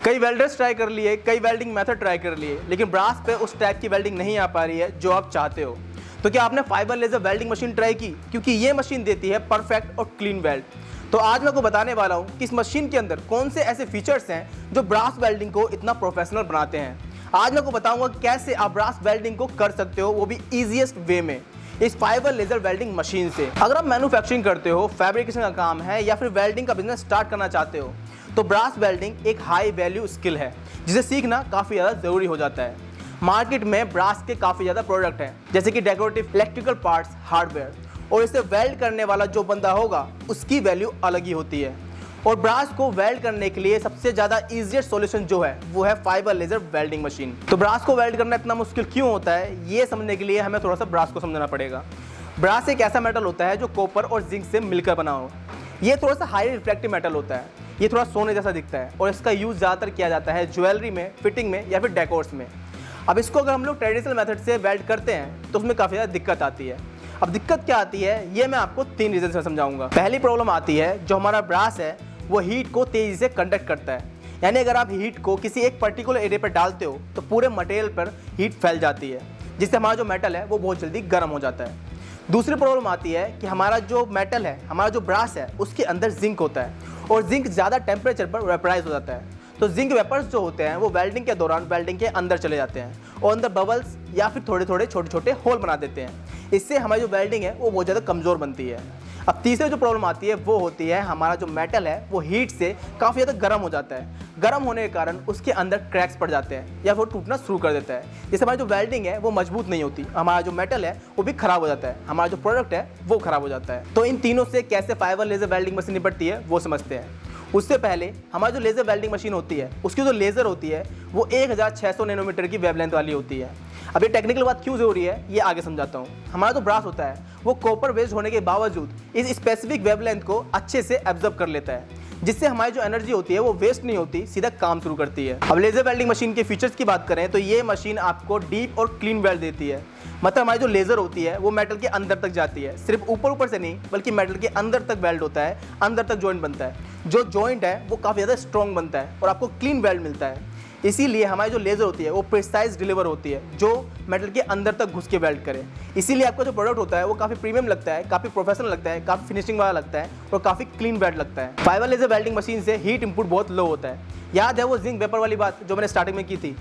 कई welders try कर लिए, कई वेल्डिंग मेथड ट्राई कर लिए, लेकिन ब्रास पे उस टाइप की वेल्डिंग नहीं आ पा रही है जो आप चाहते हो। तो क्या आपने fibre laser welding machine try की? क्योंकि ये मशीन देती है परफेक्ट और क्लीन वेल्ड। तो आज मैं आपको बताने वाला हूँ कि इस मशीन के अंदर कौन से ऐसे फीचर्स हैं जो ब्रास वेल्डिंग को इतना प्रोफेशनल बनाते हैं। आज मैं आपको बताऊंगा कैसे आप ब्रास वेल्डिंग को कर सकते हो, वो भी ईजीएस्ट वे में, इस फाइबर लेजर वेल्डिंग मशीन से। अगर आप मैन्युफैक्चरिंग करते हो, फैब्रिकेशन का काम है या फिर वेल्डिंग का बिजनेस स्टार्ट करना चाहते हो, तो ब्रास वेल्डिंग एक हाई वैल्यू स्किल है जिसे सीखना काफ़ी ज़्यादा ज़रूरी हो जाता है। मार्केट में ब्रास के काफ़ी ज़्यादा प्रोडक्ट हैं, जैसे कि डेकोरेटिव, इलेक्ट्रिकल पार्ट्स, हार्डवेयर, और इसे वेल्ड करने वाला जो बंदा होगा उसकी वैल्यू अलग ही होती है। और ब्रास को वेल्ड करने के लिए सबसे ज़्यादा ईजीएस्ट सॉल्यूशन जो है वो है फाइबर लेजर वेल्डिंग मशीन। तो ब्रास को वेल्ड करना इतना मुश्किल क्यों होता है, ये समझने के लिए हमें थोड़ा सा ब्रास को समझना पड़ेगा। ब्रास एक ऐसा मेटल होता है जो कॉपर और जिंक से मिलकर बना हो। ये थोड़ा सा हाई रिफ्लेक्टिव मेटल होता है, ये थोड़ा सोने जैसा दिखता है और इसका यूज़ ज़्यादातर किया जाता है ज्वेलरी में, फिटिंग में या फिर डेकोर्स में। अब इसको अगर हम लोग ट्रेडिशनल मेथड से वेल्ड करते हैं तो उसमें काफ़ी ज़्यादा दिक्कत आती है। अब दिक्कत क्या आती है ये मैं आपको 3 रीजन से समझाऊंगा। पहली प्रॉब्लम आती है, जो हमारा ब्रास है वो हीट को तेज़ी से कंडक्ट करता है, यानी अगर आप हीट को किसी एक पर्टिकुलर एरिया पर डालते हो तो पूरे मटेरियल पर हीट फैल जाती है, जिससे हमारा जो मेटल है वो बहुत जल्दी गर्म हो जाता है। दूसरी प्रॉब्लम आती है कि हमारा जो मेटल है, हमारा जो ब्रास है, उसके अंदर जिंक होता है और जिंक ज़्यादा टेम्परेचर पर वेपराइज हो जाता है। तो जिंक वेपर्स जो होते हैं वो वेल्डिंग के दौरान वेल्डिंग के अंदर चले जाते हैं और अंदर बबल्स या फिर थोड़े थोड़े छोटे छोटे होल बना देते हैं। इससे हमारी जो वेल्डिंग है वो बहुत ज़्यादा कमज़ोर बनती है। अब तीसरी जो प्रॉब्लम आती है वो होती है, हमारा जो मेटल है वो हीट से काफ़ी ज़्यादा गर्म हो जाता है। गर्म होने के कारण उसके अंदर क्रैक्स पड़ जाते हैं या वो टूटना शुरू कर देता है, जिससे हमारी जो वेल्डिंग है वो मजबूत नहीं होती, हमारा जो मेटल है वो भी खराब हो जाता है, हमारा जो प्रोडक्ट है वो खराब हो जाता है। तो इन तीनों से कैसे फाइबर लेजर वेल्डिंग मशीन निपटती है वो समझते हैं। उससे पहले हमारी जो लेज़र वेल्डिंग मशीन होती है उसकी जो लेज़र होती है वो 1600 नैनोमीटर की वेवलेंथ वाली होती है। अब ये टेक्निकल बात क्यों ज़रूरी है ये आगे समझाता हूँ। हमारा जो ब्रास होता है वो कॉपर बेस्ड होने के बावजूद इस स्पेसिफिक वेवलेंथ को अच्छे से एब्जॉर्ब कर लेता है, जिससे हमारी जो एनर्जी होती है वो वेस्ट नहीं होती, सीधा काम शुरू करती है। अब लेज़र वेल्डिंग मशीन के फीचर्स की बात करें तो ये मशीन आपको डीप और क्लीन वेल्ड देती है। मतलब हमारी जो लेज़र होती है वो मेटल के अंदर तक जाती है, सिर्फ ऊपर ऊपर से नहीं बल्कि मेटल के अंदर तक वेल्ड होता है, अंदर तक जॉइंट बनता है। जो जॉइंट है वो काफ़ी ज़्यादा स्ट्रॉन्ग बनता है और आपको क्लीन वेल्ड मिलता है। इसीलिए हमारी जो लेज़र होती है वो प्रिसाइज डिलीवर होती है, जो मेटल के अंदर तक घुस के वेल्ड करे। इसीलिए आपका जो प्रोडक्ट होता है वो काफ़ी प्रीमियम लगता है, काफ़ी प्रोफेशनल लगता है, काफ़ी फिनिशिंग वाला लगता है और काफ़ी क्लीन वेल्ड लगता है। फाइबर लेजर वेल्डिंग मशीन से हीट इनपुट बहुत लो होता है। याद है वो जिंक वेपर वाली बात जो मैंने स्टार्टिंग में की थी।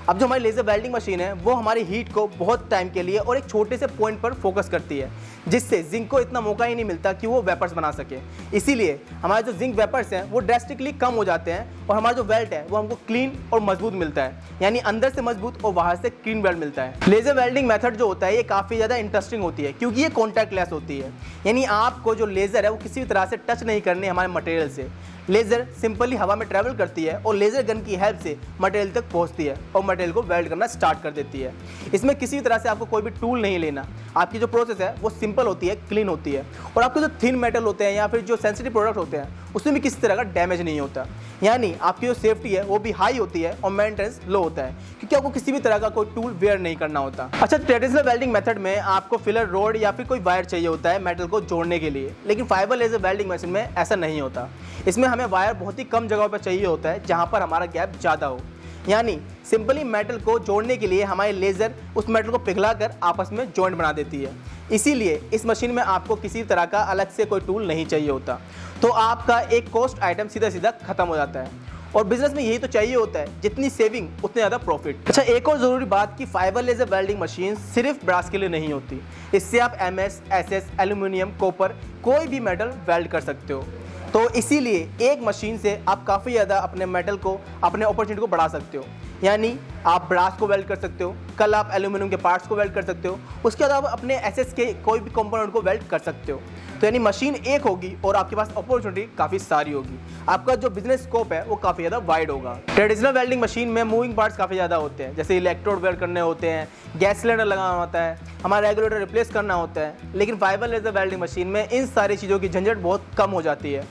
अब जो हमारी लेज़र वेल्डिंग मशीन है वो हमारी हीट को बहुत टाइम के लिए और एक छोटे से पॉइंट पर फोकस करती है, जिससे जिंक को इतना मौका ही नहीं मिलता कि वो वेपर्स बना सके। इसीलिए हमारे जो जिंक वेपर्स हैं वो ड्रेस्टिकली कम हो जाते हैं और हमारा जो वेल्ड है वो हमको क्लीन और मजबूत मिलता है, यानी अंदर से मजबूत और बाहर से क्लीन वेल्ड मिलता है। लेज़र वेल्डिंग मेथड जो होता है ये काफ़ी ज़्यादा इंटरेस्टिंग होती है क्योंकि ये कॉन्टैक्ट लेस होती है, यानी आपको जो लेज़र है वो किसी भी तरह से टच नहीं करनी हमारे मटेरियल से। लेज़र सिंपली हवा में ट्रैवल करती है और लेज़र गन की हेल्प से मटेरियल तक पहुंचती है और मटेरियल को वेल्ड करना स्टार्ट कर देती है। इसमें किसी भी तरह से आपको कोई भी टूल नहीं लेना, आपकी जो प्रोसेस है वो सिंपल होती है, क्लीन होती है और आपके जो थिन मेटल होते हैं या फिर जो सेंसिटिव प्रोडक्ट होते हैं उसमें भी किसी तरह का डैमेज नहीं होता, यानी आपकी जो सेफ्टी है वो भी हाई होती है और मेंटेनेंस लो होता है क्योंकि आपको किसी भी तरह का कोई टूल वेयर नहीं करना होता। अच्छा, ट्रेडिशनल वेल्डिंग मेथड में आपको फिलर रोड या फिर कोई वायर चाहिए होता है मेटल को जोड़ने के लिए, लेकिन फाइबर लेजर वेल्डिंग मशीन में ऐसा नहीं होता। इसमें हमें वायर बहुत ही कम जगह पर चाहिए होता है जहाँ पर हमारा गैप ज़्यादा हो, यानी सिंपली मेटल को जोड़ने के लिए हमारे लेज़र उस मेटल को पिघलाकर आपस में जॉइंट बना देती है। इसीलिए इस मशीन में आपको किसी तरह का अलग से कोई टूल नहीं चाहिए होता, तो आपका एक कॉस्ट आइटम सीधा सीधा खत्म हो जाता है। और बिजनेस में यही तो चाहिए होता है, जितनी सेविंग उतने ज़्यादा प्रॉफिट। अच्छा, एक और ज़रूरी बात कि फाइबर लेजर वेल्डिंग मशीन सिर्फ ब्रास के लिए नहीं होती, इससे आप MS, SS, एल्यूमिनियम, कॉपर कोई भी मेटल वेल्ड कर सकते हो। तो इसीलिए एक मशीन से आप काफ़ी ज़्यादा अपने मेटल को, अपने अपॉर्चुनिटी को बढ़ा सकते हो, यानी आप ब्रास को वेल्ड कर सकते हो, कल आप एल्यूमिनियम के पार्ट्स को वेल्ड कर सकते हो, उसके बाद आप अपने SS के कोई भी कंपोनेंट को वेल्ड कर सकते हो। तो यानी मशीन एक होगी और आपके पास अपॉर्चुनिटी काफ़ी सारी होगी, आपका जो बिजनेस स्कोप है वो काफ़ी ज़्यादा वाइड होगा। ट्रेडिशनल वेल्डिंग मशीन में मूविंग पार्ट्स काफ़ी ज़्यादा होते हैं, जैसे इलेक्ट्रोड वेल्ड करने होते हैं, गैस सिलेंडर लगाना होता है, हमारा रेगुलेटर रिप्लेस करना होता है, लेकिन फाइबर लेजर वेल्डिंग मशीन में इन सारी चीज़ों की झंझट बहुत कम हो जाती है,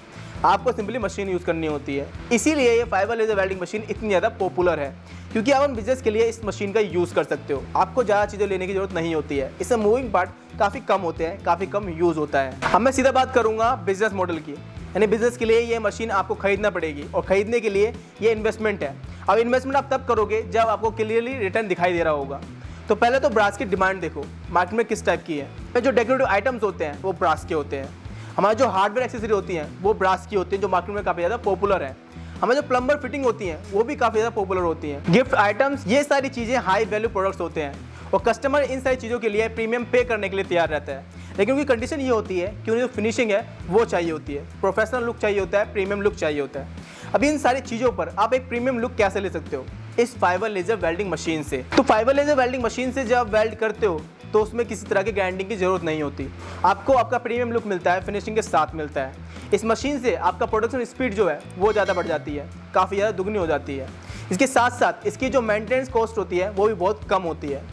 आपको सिंपली मशीन यूज़ करनी होती है। इसीलिए ये फाइबर लेजर वेल्डिंग मशीन इतनी ज़्यादा पॉपुलर है क्योंकि आप बिजनेस के लिए इस मशीन का यूज़ कर सकते हो, आपको ज़्यादा चीज़ें लेने की जरूरत नहीं होती है, इससे मूविंग पार्ट काफ़ी कम होते हैं, काफ़ी कम यूज़ होता है। अब मैं सीधा बात करूँगा बिजनेस मॉडल की, यानी बिजनेस के लिए ये मशीन आपको खरीदना पड़ेगी और ख़रीदने के लिए ये इन्वेस्टमेंट है। अब इन्वेस्टमेंट आप तब करोगे जब आपको क्लियरली रिटर्न दिखाई दे रहा होगा। तो पहले तो ब्रास की डिमांड देखो मार्केट में किस टाइप की है। जो डेकोरेटिव आइटम्स होते हैं वो ब्रास के होते हैं। हमारे जो हार्डवेयर एक्सेसरी होती हैं वो ब्रास की होती हैं, जो मार्केट में काफ़ी ज़्यादा पॉपुलर है। हमारे जो प्लम्बर फिटिंग होती हैं वो भी काफ़ी ज़्यादा पॉपुलर होती हैं। गिफ्ट आइटम्स, ये सारी चीज़ें हाई वैल्यू प्रोडक्ट्स होते हैं और कस्टमर इन सारी चीज़ों के लिए प्रीमियम पे करने के लिए तैयार रहता है। लेकिन उनकी कंडीशन ये होती है कि उन्हें जो फिनिशिंग है वो चाहिए होती है, प्रोफेशनल लुक चाहिए होता है, प्रीमियम लुक चाहिए होता है। अभी इन सारी चीज़ों पर आप एक प्रीमियम लुक कैसे ले सकते हो? इस फाइबर लेजर वेल्डिंग मशीन से। तो फाइबर लेजर वेल्डिंग मशीन से जब वेल्ड करते हो तो उसमें किसी तरह की ग्राइंडिंग की जरूरत नहीं होती। आपको आपका प्रीमियम लुक मिलता है, फिनिशिंग के साथ मिलता है। इस मशीन से आपका प्रोडक्शन स्पीड जो है वो ज़्यादा बढ़ जाती है, काफ़ी ज़्यादा दुगनी हो जाती है। इसके साथ साथ इसकी जो मेंटेनेंस कॉस्ट होती है वो भी बहुत कम होती है।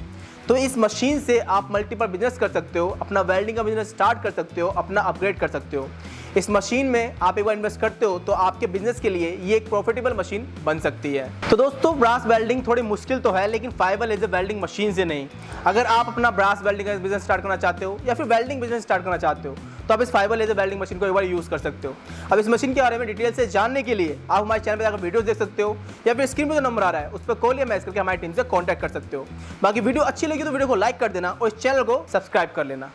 तो इस मशीन से आप मल्टीपल बिजनेस कर सकते हो, अपना वेल्डिंग का बिजनेस स्टार्ट कर सकते हो, अपना अपग्रेड कर सकते हो। इस मशीन में आप एक बार इन्वेस्ट करते हो तो आपके बिजनेस के लिए ये एक प्रॉफिटेबल मशीन बन सकती है। तो दोस्तों, ब्रास वेल्डिंग थोड़ी मुश्किल तो है, लेकिन फाइबर लेजर वेल्डिंग मशीन से नहीं। अगर आप अपना ब्रास वेल्डिंग का बिजनेस स्टार्ट करना चाहते हो या फिर वेल्डिंग बिजनेस स्टार्ट करना चाहते हो तो आप इस फाइबर लेजर वेल्डिंग मशीन को एक बार यूज़ कर सकते हो। अब इस मशीन के बारे में डिटेल से जानने के लिए आप हमारे चैनल पर जाकर वीडियोस देख सकते हो या फिर स्क्रीन पर जो नंबर आ रहा है उस पर कॉल या मैसेज करके हमारी टीम से कॉन्टैक्ट कर सकते हो। बाकी वीडियो अच्छी लगी तो वीडियो को लाइक कर देना और इस चैनल को सब्सक्राइब कर लेना।